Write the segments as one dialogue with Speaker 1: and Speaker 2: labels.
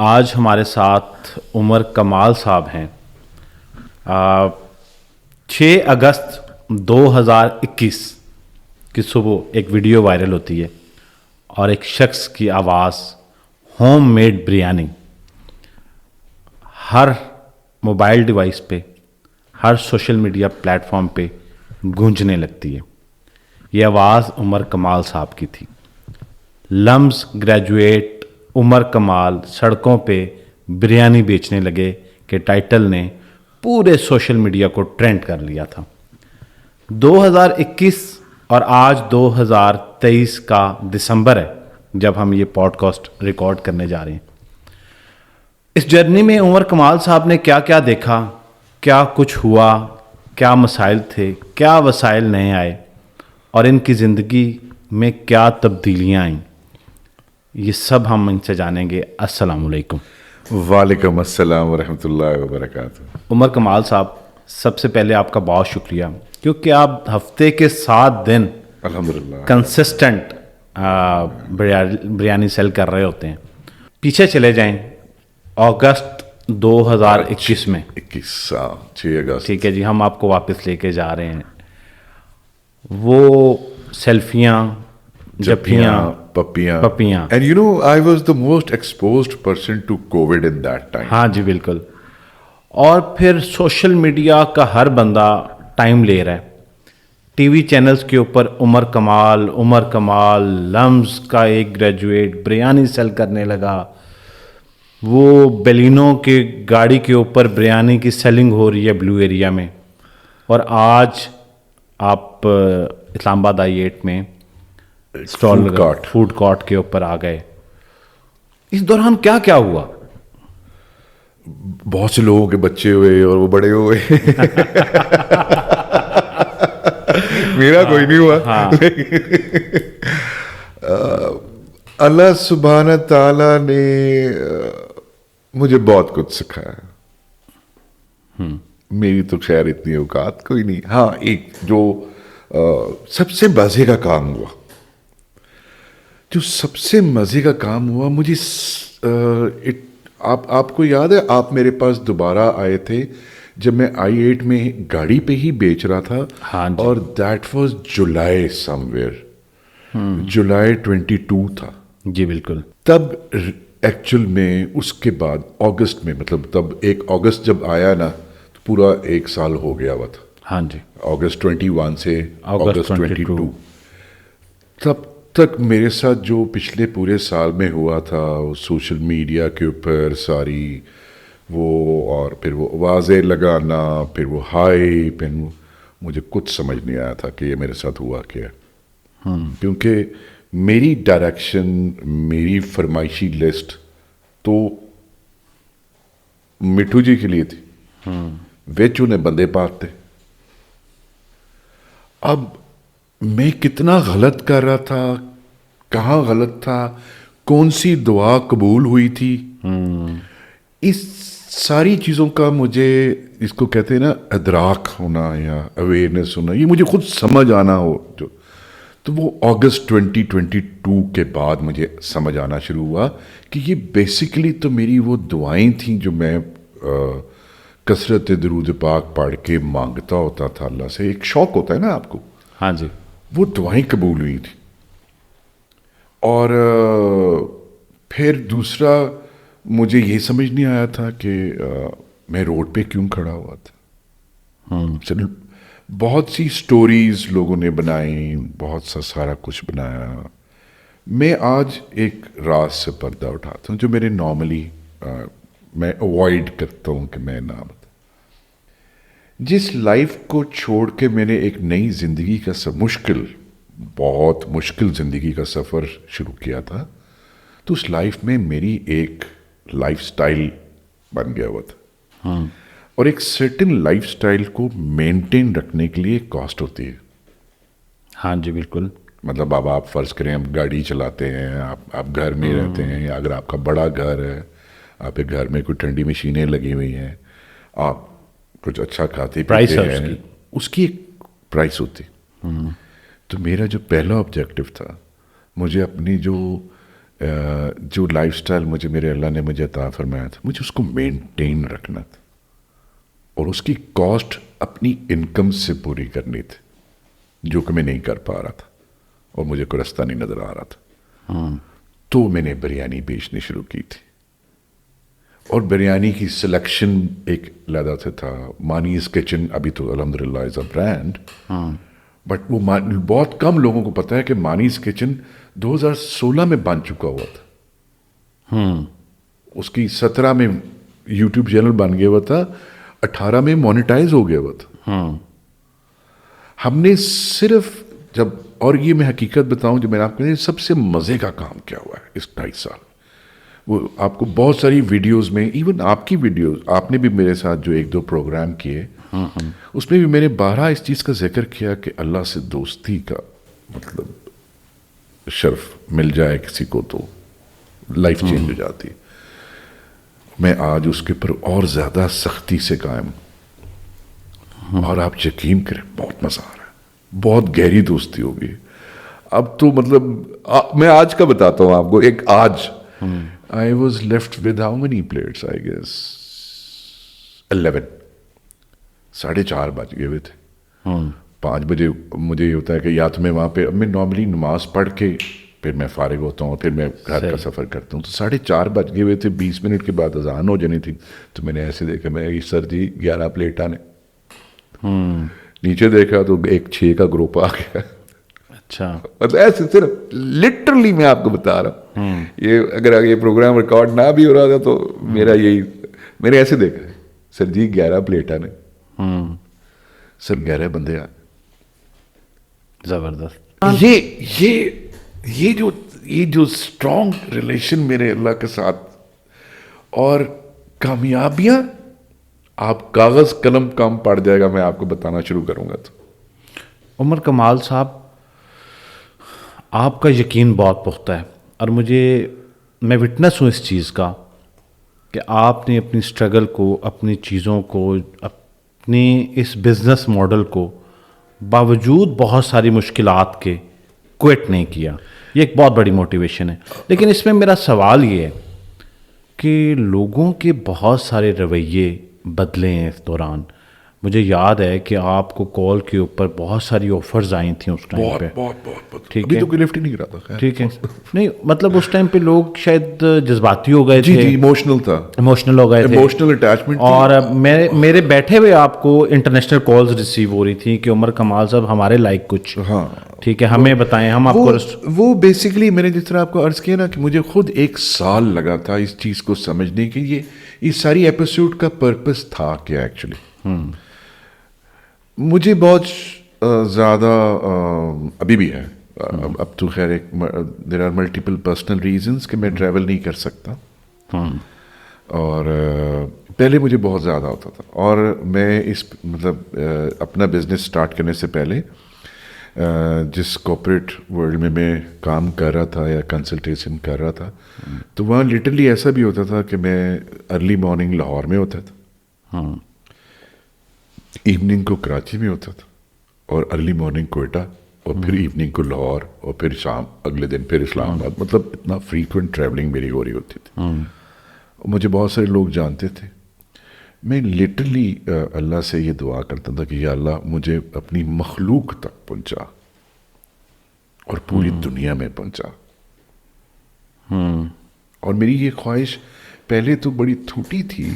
Speaker 1: آج ہمارے ساتھ عمر کمال صاحب ہیں۔ 6 اگست 2021 کی صبح ایک ویڈیو وائرل ہوتی ہے اور ایک شخص کی آواز ہوم میڈ بریانی ہر موبائل ڈیوائس پہ، ہر سوشل میڈیا پلیٹ فارم پہ گونجنے لگتی ہے۔ یہ آواز عمر کمال صاحب کی تھی۔ لمز گریجویٹ عمر کمال سڑکوں پہ بریانی بیچنے لگے کہ ٹائٹل نے پورے سوشل میڈیا کو ٹرینڈ کر لیا تھا۔ 2021 اور آج 2023 کا دسمبر ہے جب ہم یہ پوڈ کاسٹ ریکارڈ کرنے جا رہے ہیں۔ اس جرنی میں عمر کمال صاحب نے کیا کیا دیکھا، کیا کچھ ہوا، کیا مسائل تھے، کیا وسائل نئے آئے اور ان کی زندگی میں کیا تبدیلیاں آئیں، یہ سب ہم ان سے جانیں گے۔ السلام علیکم۔
Speaker 2: وعلیکم السلام ورحمۃ اللہ وبرکاتہ۔
Speaker 1: عمر کمال صاحب، سب سے پہلے آپ کا بہت شکریہ کیونکہ آپ ہفتے کے 7 دن
Speaker 2: الحمدللہ
Speaker 1: کنسسٹنٹ بریانی سیل کر رہے ہوتے ہیں۔ پیچھے چلے جائیں اگست 2021 میں،
Speaker 2: 6 اگست،
Speaker 1: ٹھیک ہے جی، ہم آپ کو واپس لے کے جا رہے ہیں۔ وہ سیلفیاں، جپیاں، پپیاں،
Speaker 2: and you know I was the most exposed person to COVID in that time.
Speaker 1: ہاں جی بالکل۔ اور پھر سوشل میڈیا کا ہر بندہ ٹائم لے رہا ہے۔ ٹی وی چینلز کے اوپر عمر کمال لمز کا ایک گریجویٹ بریانی سیل کرنے لگا۔ وہ بیلینو کے گاڑی کے اوپر بریانی کی سیلنگ ہو رہی ہے بلو ایریا میں، اور آج آپ اسلام آباد I-8 میں فوڈ کارٹ کے اوپر آ گئے۔ اس دوران کیا کیا ہوا؟
Speaker 2: بہت سے لوگوں کے بچے ہوئے اور وہ بڑے ہوئے۔ میرا کوئی نہیں ہوا۔ اللہ سبحانہ تعالیٰ نے مجھے بہت کچھ سکھایا۔ میری تو خیر اتنی اوقات کوئی نہیں۔ ہاں، ایک جو سب سے مزے کا کام ہوا، مجھے آپ کو یاد ہے، آپ میرے پاس دوبارہ آئے تھے جب میں I-8 میں گاڑی پہ ہی بیچ رہا تھا۔
Speaker 1: ہاں جی۔
Speaker 2: اور that was July somewhere, July 22 تھا
Speaker 1: جی بالکل۔
Speaker 2: تب ایکچوئل میں اس کے بعد اگست میں، مطلب تب 1 اگست جب آیا نا تو پورا 1 سال ہو گیا ہوا تھا۔
Speaker 1: ہاں جی،
Speaker 2: اگست 21 سے
Speaker 1: اگست
Speaker 2: اگست 22 تب تک میرے ساتھ جو پچھلے پورے سال میں ہوا تھا، سوشل میڈیا کے اوپر ساری وہ، اور پھر وہ آوازیں لگانا، پھر وہ ہائی، پھر مجھے کچھ سمجھ نہیں آیا تھا کہ یہ میرے ساتھ ہوا کیا، کیونکہ میری ڈائریکشن، میری فرمائشی لسٹ تو مٹھو جی کے لیے تھی، وچ انہیں بندے پاک تھے۔ اب میں کتنا غلط کر رہا تھا، کہاں غلط تھا، کون سی دعا قبول ہوئی تھی، اس ساری چیزوں کا مجھے، اس کو کہتے ہیں نا ادراک ہونا یا اویئرنیس ہونا، یہ مجھے خود سمجھ آنا ہو جو، تو وہ اگست 2022 کے بعد مجھے سمجھ آنا شروع ہوا کہ یہ بیسیکلی تو میری وہ دعائیں تھیں جو میں کثرت درود پاک پڑھ کے مانگتا ہوتا تھا اللہ سے۔ ایک شوق ہوتا ہے نا آپ کو،
Speaker 1: ہاں جی،
Speaker 2: وہ دعائیں قبول ہوئی تھی۔ اور پھر دوسرا مجھے یہ سمجھ نہیں آیا تھا کہ میں روڈ پہ کیوں کھڑا ہوا تھا۔ بہت سی سٹوریز لوگوں نے بنائی، بہت سا سارا کچھ بنایا۔ میں آج ایک راز سے پردہ اٹھاتا ہوں جو میرے نارملی میں اوائڈ کرتا ہوں کہ میں نہ بتاؤں۔ جس لائف کو چھوڑ کے میں نے ایک نئی زندگی کا بہت مشکل زندگی کا سفر شروع کیا تھا، تو اس لائف میں میری ایک لائف سٹائل بن گیا ہوا تھا، اور ایک سرٹن لائف سٹائل کو مینٹین رکھنے کے لیے کاسٹ ہوتی ہے۔
Speaker 1: ہاں جی بالکل۔
Speaker 2: مطلب اب آپ فرض کریں آپ گاڑی چلاتے ہیں، آپ گھر میں رہتے ہیں، یا اگر آپ کا بڑا گھر ہے، آپ کے گھر میں کوئی ٹھنڈی مشینیں لگی ہوئی ہیں، آپ کچھ اچھا کھاتے پیتے ہیں، اس کی ایک پرائس ہوتی۔ تو میرا جو پہلا آبجیکٹو تھا، مجھے اپنی جو جو لائف سٹائل میرے اللہ نے مجھے عطا فرمایا تھا مجھے اس کو مینٹین رکھنا تھا اور اس کی کاسٹ اپنی انکم سے پوری کرنی تھی جو کہ میں نہیں کر پا رہا تھا اور مجھے کوئی رستہ نہیں نظر آ رہا تھا. تو میں نے بریانی بیچنی شروع کی تھی اور بریانی کی سلیکشن ایک علیحدہ سے تھا. مانیز کچن ابھی تو الحمدللہ از اے برانڈ, بٹ وہ بہت کم لوگوں کو پتہ ہے کہ مانیز کچن 2016 میں بن چکا ہوا تھا. اس کی 17 میں یوٹیوب چینل بن گیا ہوا تھا, 18 میں مونیٹائز ہو گیا ہوا تھا. ہم نے صرف جب, اور یہ میں حقیقت بتاؤں جو میں نے آپ کو سب سے مزے کا کام کیا ہوا ہے اس 2.5 سال, وہ آپ کو بہت ساری ویڈیوز میں, ایون آپ کی ویڈیوز, آپ نے بھی میرے ساتھ جو 1-2 پروگرام کیے اس میں بھی میں نے 12 اس چیز کا ذکر کیا کہ اللہ سے دوستی کا مطلب شرف مل جائے کسی کو تو لائف چینج ہو جاتی. میں آج اس کے پر اور زیادہ سختی سے قائم ہوں, اور آپ یقین کریں بہت مزہ آ رہا ہے, بہت گہری دوستی ہوگی اب تو. مطلب میں آج کا بتاتا ہوں آپ کو, ایک آج I was left with how many plates, I guess 11. 4:30 بج گئے ہوئے تھے. 5 بجے مجھے یہ ہوتا ہے کہ یا تو میں وہاں پہ, اب میں نارملی نماز پڑھ کے پھر میں فارغ ہوتا ہوں, پھر میں گھر کا سفر کرتا ہوں, تو 4:30 بج گئے ہوئے تھے. 20 منٹ کے بعد اذان ہو جانی تھی, تو میں نے ایسے دیکھا, میں سر جی 11 پلیٹ آنے. نیچے دیکھا تو ایک 6 کا گروپ آ گیا.
Speaker 1: اچھا,
Speaker 2: مطلب ایسے صرف لٹرلی میں آپ کو بتا رہا ہوں, یہ اگر یہ پروگرام ریکارڈ نہ بھی ہو رہا تھا تو میرا یہی, میں نے ایسے دیکھا, سر جی 11 پلیٹ آنے. سر 11 بندے آ.
Speaker 1: زبردست.
Speaker 2: یہ جو اسٹرانگ ریلیشن میرے اللہ کے ساتھ, اور کامیابیاں آپ کاغذ قلم کام پڑ جائے گا میں آپ کو بتانا شروع کروں گا. تو
Speaker 1: عمر کمال صاحب, آپ کا یقین بہت پختہ ہے, اور میں وٹنس ہوں اس چیز کا کہ آپ نے اپنی اسٹرگل کو, اپنی چیزوں کو, اپنی اس بزنس ماڈل کو باوجود بہت ساری مشکلات کے کوئٹ نہیں کیا. یہ ایک بہت بڑی موٹیویشن ہے. لیکن اس میں میرا سوال یہ ہے کہ لوگوں کے بہت سارے رویے بدلے ہیں اس دوران. مجھے یاد ہے کہ آپ کو کال کے اوپر بہت ساری آفرز آئی تھیں اس ٹائم پہ.
Speaker 2: بہت
Speaker 1: ٹھیک
Speaker 2: ابھی
Speaker 1: ہے,
Speaker 2: تو کوئی لفٹ ہی نہیں کرا تھا.
Speaker 1: ٹھیک ہے, نہیں مطلب اس ٹائم پہ لوگ شاید جذباتی ہو گئے تھے,
Speaker 2: جی ایموشنل تھا,
Speaker 1: ایموشنل ہو گئے تھے,
Speaker 2: ایموشنل اٹیچمنٹ.
Speaker 1: اور میرے بیٹھے ہوئے آپ کو انٹرنیشنل کالز ریسیو ہو رہی تھی کہ عمر کمال صاحب ہمارے لائک کچھ,
Speaker 2: ہاں
Speaker 1: ٹھیک ہے, ہمیں بتائیں, ہم آپ کو.
Speaker 2: وہ بیسیکلی میں نے جس طرح آپ کو عرض کیا نا کہ مجھے خود 1 سال لگا تھا اس چیز کو سمجھنے کے. یہ ساری ایپیسوڈ کا پرپس تھا کیا ایکچولی. مجھے بہت زیادہ ابھی بھی ہے, اب تو خیر there are multiple personal reasons کہ میں ٹریول نہیں کر سکتا, اور پہلے مجھے بہت زیادہ ہوتا تھا. اور میں اس مطلب اپنا بزنس سٹارٹ کرنے سے پہلے جس کارپوریٹ ورلڈ میں کام کر رہا تھا یا کنسلٹیشن کر رہا تھا, تو وہاں لٹرلی ایسا بھی ہوتا تھا کہ میں ارلی مارننگ لاہور میں ہوتا تھا, ایوننگ کو کراچی میں ہوتا تھا, اور ارلی مارننگ کوئٹہ, اور پھر ایوننگ کو لاہور, اور پھر شام اگلے دن پھر اسلام آباد. مطلب اتنا فریکوینٹ ٹریولنگ میری ہو رہی ہوتی تھی. مجھے بہت سارے لوگ جانتے تھے. میں لٹرلی اللہ سے یہ دعا کرتا تھا کہ یا اللہ مجھے اپنی مخلوق تک پہنچا اور پوری دنیا میں پہنچا. اور میری یہ خواہش پہلے تو بڑی چھوٹی تھی,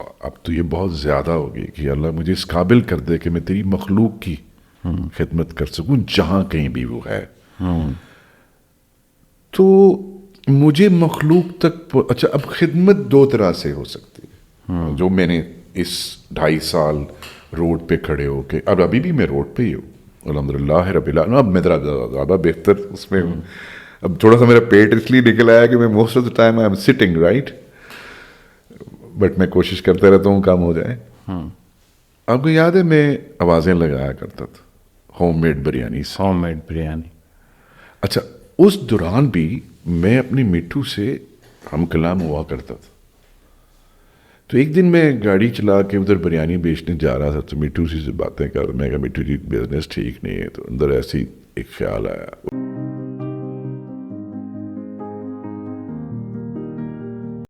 Speaker 2: اب تو یہ بہت زیادہ ہوگی کہ اللہ مجھے اس قابل کر دے کہ میں تیری مخلوق کی خدمت کر سکوں جہاں کہیں بھی وہ ہے. تو مجھے مخلوق تک اچھا, اب خدمت 2 طرح سے ہو سکتی ہے. جو میں نے اس 2.5 سال روڈ پہ کھڑے ہو کے, اب ابھی بھی میں روڈ پہ ہی ہوں الحمدللہ رب العالمین. اب میں زیادہ بہتر اس میں ہوں. اب تھوڑا سا میرا پیٹ اس لیے نکل آیا کہ میں most of the time I am sitting right, but میں کوشش کرتا رہتا ہوں کام ہو جائے. آپ کو یاد ہے میں آوازیں لگایا کرتا تھا ہوم میڈ بریانی سے.
Speaker 1: Home made biryani.
Speaker 2: اچھا, اس دوران بھی میں اپنی مٹھو سے ہم کلام ہوا کرتا تھا. تو ایک دن میں گاڑی چلا کے ادھر بریانی بیچنے جا رہا تھا, تو مٹھو سے باتیں کر, میں کہا مٹھو جی بزنس ٹھیک نہیں ہے. تو اندر ایسی ایک خیال آیا,